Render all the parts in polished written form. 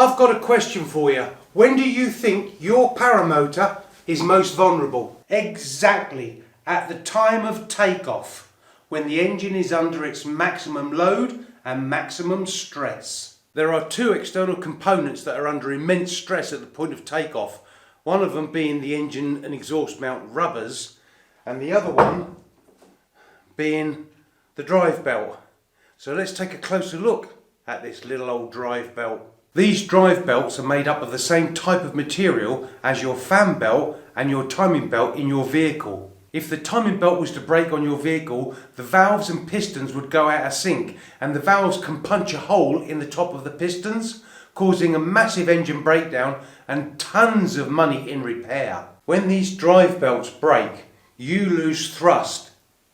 I've got a question for you. When do you think your paramotor is most vulnerable? Exactly at the time of takeoff, when the engine is under its maximum load and maximum stress. There are two external components that are under immense stress at the point of takeoff. One of them being the engine and exhaust mount rubbers, and the other one being the drive belt. So let's take a closer look at this little old drive belt. These drive belts are made up of the same type of material as your fan belt and your timing belt in your vehicle. If the timing belt was to break on your vehicle, the valves and pistons would go out of sync, and the valves can punch a hole in the top of the pistons, causing a massive engine breakdown and tons of money in repair. When these drive belts break, you lose thrust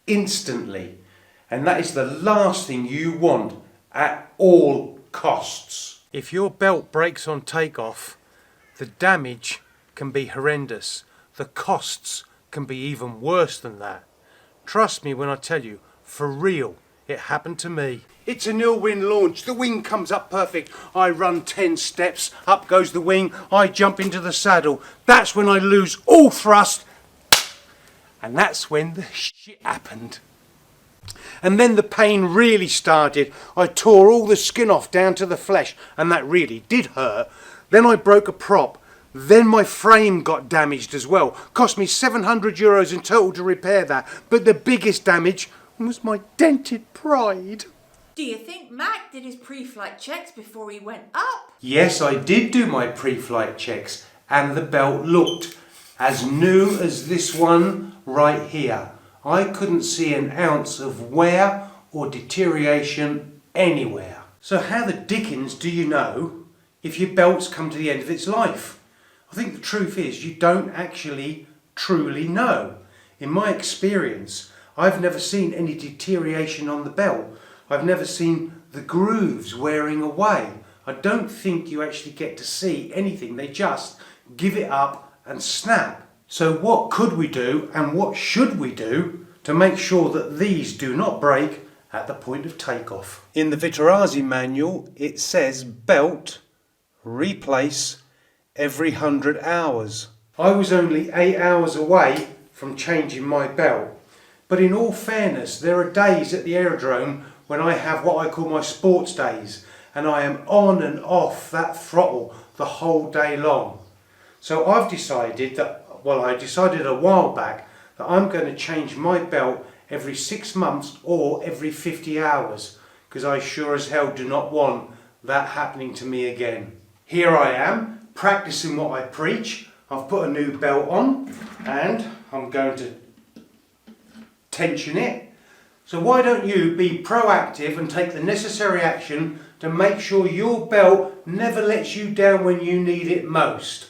instantly, and that is the last thing you want at all costs. If your belt breaks on takeoff, the damage can be horrendous. The costs can be even worse than that. Trust me when I tell you, for real, it happened to me. It's a nil-wing launch. The wing comes up perfect. I run 10 steps, up goes the wing, I jump into the saddle. That's when I lose all thrust, and that's when the shit happened. And then the pain really started. I tore all the skin off down to the flesh, and that really did hurt. Then I broke a prop. Then my frame got damaged as well. Cost me €700 in total to repair that. But the biggest damage was my dented pride. Do you think Mac did his pre-flight checks before he went up? Yes, I did do my pre-flight checks, and the belt looked as new as this one right here. I couldn't see an ounce of wear or deterioration anywhere. So how the dickens do you know if your belt's come to the end of its life? I think the truth is you don't actually truly know. In my experience, I've never seen any deterioration on the belt. I've never seen the grooves wearing away. I don't think you actually get to see anything. They just give it up and snap. So what could we do and what should we do to make sure that these do not break at the point of takeoff? In the Vitarazi manual it says belt replace every 100 hours. I was only 8 hours away from changing my belt. But in all fairness, there are days at the aerodrome when I have what I call my sports days, and I am on and off that throttle the whole day long. So I've decided I decided a while back that I'm going to change my belt every 6 months or every 50 hours, because I sure as hell do not want that happening to me again. Here I am, practicing what I preach. I've put a new belt on and I'm going to tension it. So why don't you be proactive and take the necessary action to make sure your belt never lets you down when you need it most.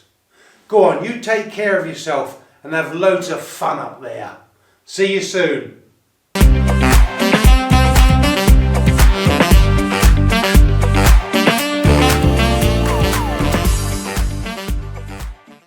Go on, you take care of yourself and have loads of fun up there. See you soon.